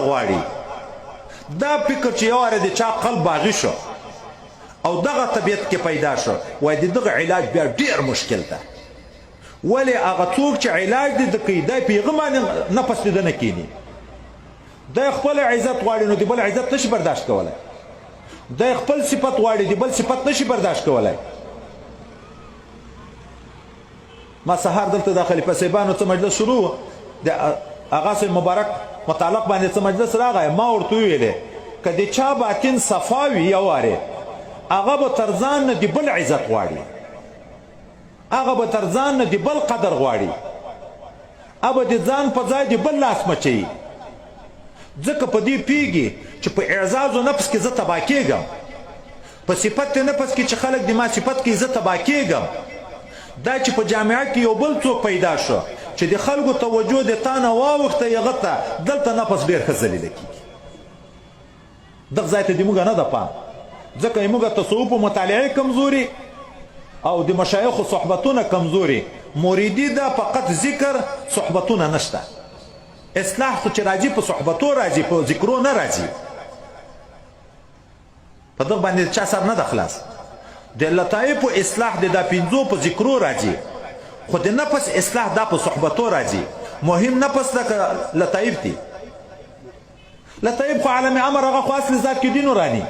غواړي. دا فکر چې یو واره د چا قلب باغي شو او دغه طبیعت کې پیدا شو، وایي د دغه علاج بیا ډېر مشکل ده. ولې هغه څوک چې علاج دې د کوي دی په هغه باندې نفس دې نه کیني. دی خپل عزت غواړي نو د بل عزت نشي برداشت کولی. دی خپل صفت غواړي د بل صفت نشي برداشت کولی. ما سهار دلته د خلیفه صاحبانو څه مجلس شروع د هغه صاحب مبارک متعلق باندې څه مجلس راغی. ما ورته وویلې که د چا باطن صفا وي یو وارې هغه به تر ځان نه د بل عزت غواړي، هغه به تر ځان نه د بل قدر غواړي، هغه د ځان په ځای د بل لاس مچوي. ځکه په دې پیږي چې په اعزاز و نفس کې زه تباه کېږم، په صفت نفس کې چې خلک د ما صفت کې زه تباه کېږم. دا چې په جامعه کې یو بل څوک پیدا شو چې د خلکو توجه د تا نه واوښته هغه ته دلته نفس ډېر ښه ذلیله کېږي. دغه ځای ته د موږ نه ده پام، ځکه موږ تصوف و مطالعه کمزوري او د مشایخو صحبتونه کمزوري. مریدي ده فقط ذکر، صحبتونه نشته. اصلاح خو چې راځي په صحبتو راځي، په ذکرو نه راځي. په دغه باندې چا سر نه ده خلاص. د لطایفو اصلاح د دا پنځو په ذکرو راځي، خو د نفس اصلاح دا په صحبتو راځي. مهم نفس ده که لطایف دي. لطایف خو عالم امر هغه خو اصل ذات کې دي نوراني.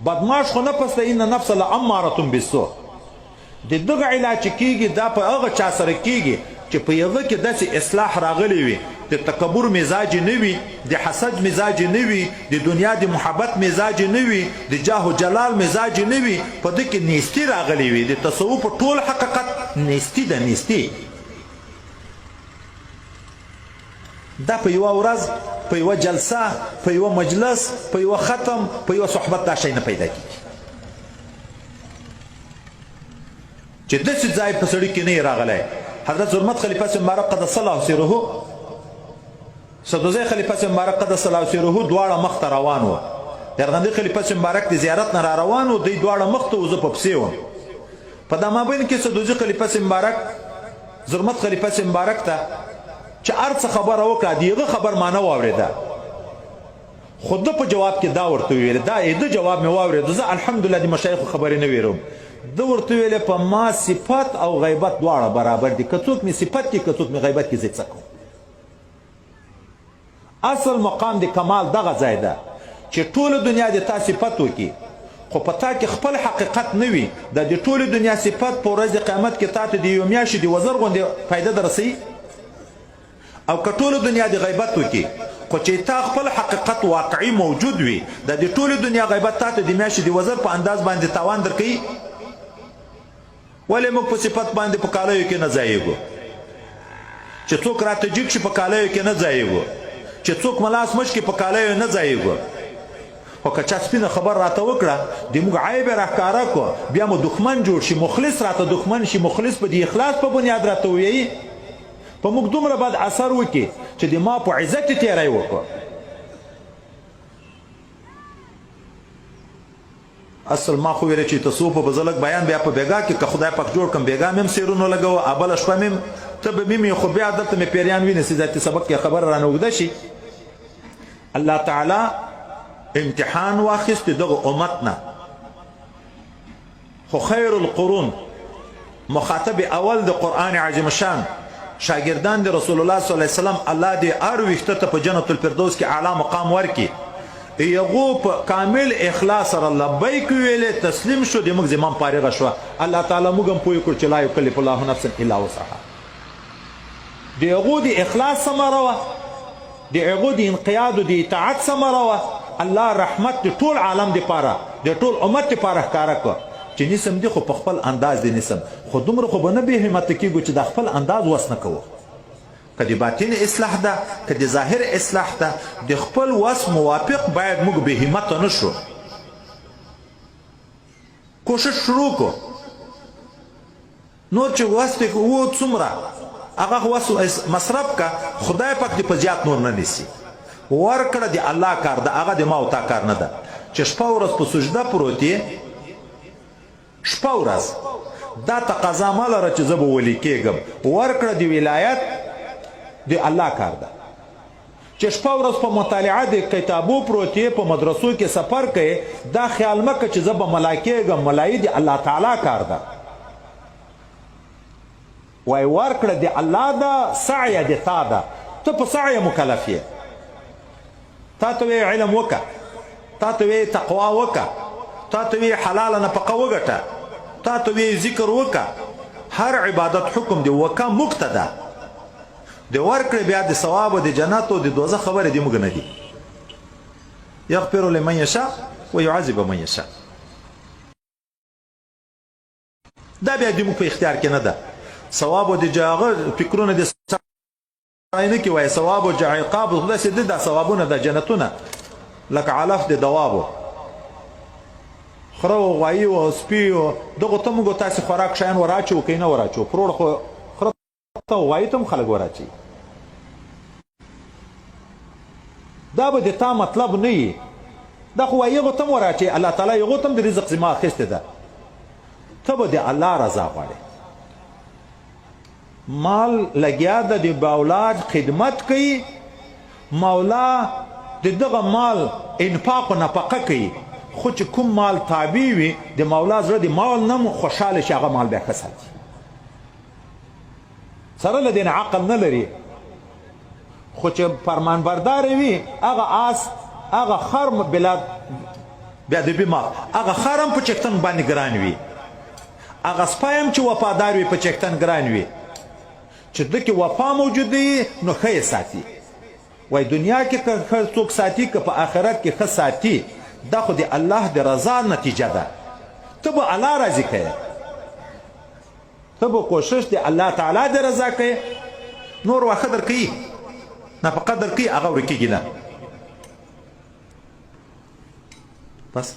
بدماش خو نفس ده ان نفس لاماره بالسوء. د دغه علاج چې کېږي دا په هغه چا سره کېږي چې په هغه کې داسې اصلاح راغلی وي، د تکبر مزاج نه وي، د حسد مزاج نه وي، د دنیا د محبت مزاج نه وي، د جاه و جلال مزاج نه وي، په ده کې نیستی راغلی وي. د تصوف ټول حقیقت نیستی ده. نیستی دا په یوه ورځ، په یوه جلسه، په یوه مجلس، په یوه ختم، په یوه صحبت دا شی نه پیدا کېږي چې داسې ځای په سړي کې نه یې راغلی. حضرت ظلمت خلیفه صاحب مبارک قدس الله سره، سدوزی خلیفه صاحب مبارک قدس الله سره دواړه مخ ته روان وو. د ارغندې خلیفه صاحب مبارک د زیارت نه را روان وو، دوی دواړه مخ ته وو، زه په پسې وم. په دا مابین کې سدوزي خلیفه صاحب مبارک ظلمت خلیفه صاحب مبارک ته چې هر څه خبره وکړه د هغه خبر ما نه واورېده، خو ده په جواب کې دا ورته وویل، دا د جواب مې واورېده. زه الحمدلله د مشایخو خبرې نه ویروم. ده ورته ویلې په ما صفت او غیبت دواړه برابر دي، که څوک مې صفت کې که څوک مې غیبت کې زه څه کوم. اصل مقام د کمال دغه ځای ده چې ټوله دنیا د تا صفت وکړي، خو په تا کې خپل حقیقت نه وي. د دې ټولې دنیا صفت په ورځ د قیامت کې تا ته د یو میاشتې د وزر غوندې فایده در رسوي. او که ټوله دنیا د غیبت وکړي، خو چې تا خپل حقیقت واقعي موجود وي، د دې ټولې دنیا غیبت تا ته د میاشتې د وزر په انداز باندې تاوان درکوي. ولې موږ په صفت باندې په کالیو کې نه ځایېږو؟ چې څوک راته جګ شي په کالیو کې نه ځایېږو، چې څوک ملاس مچ کې په کالیو نه ځایېږو. خو که چا سپینه خبر راته وکړه د موږ عیب یې راښکاره کړو، بیا مو دښمن جوړ شي، مخلص راته دښمن شي، مخلص په دې اخلاص په بنیاد راته ووایي، په موږ دومره بد اثر وکړي چې د ما په عزت یې تېری وکړو. اصل ما خو ویل چې تصوف په زلک بیان بیا په بیګا کې که خدای پاک جوړ کم بیګا مې هم سیرونه لګوه، ابله شپه مې ته به مې خو بیا دلته مې پیریان وینېسي ذاتي سبق کې خبره رانه اوږده شي. الله تعالی امتحان واخیست دغه امت نه، خو خیر القرون مخاطب اول د قرآن عظیم شان شاگردان د رسول الله صلی الله علیه وسلم الله دې هر ویښته ته په جنت الفردوس کې اعلی مقام ورکړي. یغو په کامل اخلاص سره لبیک ویلې تسلیم شو، د موږ زمام فارغه شوه. الله تعالی موږ هم پوه کړو چې لا یکلف الله نفسا الا وسعها. د هغو د اخلاص ثمره وه، د هغو د انقیاد او د اطاعت ثمره وه. الله رحمت د ټول عالم دپاره د ټول امت دپاره ښکاره کړه چې نسم دي خو په خپل انداز دی نسم، خو دومره خو به نه بې همته کېږو چې د خپل انداز وس نه کوو. که د باطن اصلاح ده، که د ظاهر اصلاح ده، د خپل وس موافق باید موږ بې همته نه شو. کوشش شروع کو، نور چې وس پې و څومره هغه وس مصرف که، خدای پاک دې په زیات نور نه نیسي. ورکړه د الله کار ده، هغه د ما او تا کار نه ده. چې شپه ورځ په سجده پروت یې، شپه ورځ دا تقاضا ما لره چې زه به ولي کېږم. ورکړه د ولایت د الله کار ده. چې شپه ورځ په مطالعه د کتابو پروت یې په مدرسو کې سفر کوي دا خیال مه کوه چې زه به ملا کېږم ملایي د الله تعالی کار ده وای ورکړه د الله ده سعیه د تا ده ته په سعیه مکلف یې تا ته وی علم وکړه تا ته وی تقوا وکړه تا ته وی حلاله نفقه وګټه تا ته وی ذکر وکړه هر عبادت حکم دی وکړه موږ ته ده د ورکړې بیا د ثواب او د جنت او د دوزخ خبرې دې موږ نه دي یغفر لمن یشاء ویعذب من یشاء دا بیا د موږ په اختیار کې نه ده ثواب او د هغه فکرونه د نه کې وایي ثواب او عقاب خدای سي د ثوابونه د جنتونه لکه علف د دوابو خره او غوایي او سپي دغه ته موږ تاسې خوراک شیان وراچو که نه وراچو پروړ خو خره ته غوایي ته هم خلک وراچي دا به د تا مطلب نه وي دا خو وایي هغو ته هم وراچي الله تعالی هغو ته هم د رزق ذمه اخیستې ده ته به د الله رضا غواړې مال لګیا ده د اولاد خدمت کوي مولا د دغه مال انفاق و نفقه کوي خو چې کوم مال تابع وي د مولا زړه د مال نه خوشحاله شي هغه مال بیا ښه ساتي سره له دې نه عقل نه لري خو چې فرمانبرداره وي هغه آس هغه خر بلا بیادبي ما هغه خر هم په چکتن باندې ګران وي هغه سپی هم چې وفادار وي په چکتن ګران وي چې ده کې وفا موجود دی نو ښه یې ساتي وای دنیا کې که ښه څوک ساتي که په آخرت کې ښه ساتي دا خو د الله د رضا نتیجه ده ته به الله راضي کوې ته به کوشش د الله تعالی د رضا کوې نور واښه در کوي نفقه در کوي هغه ورکېږي نه بس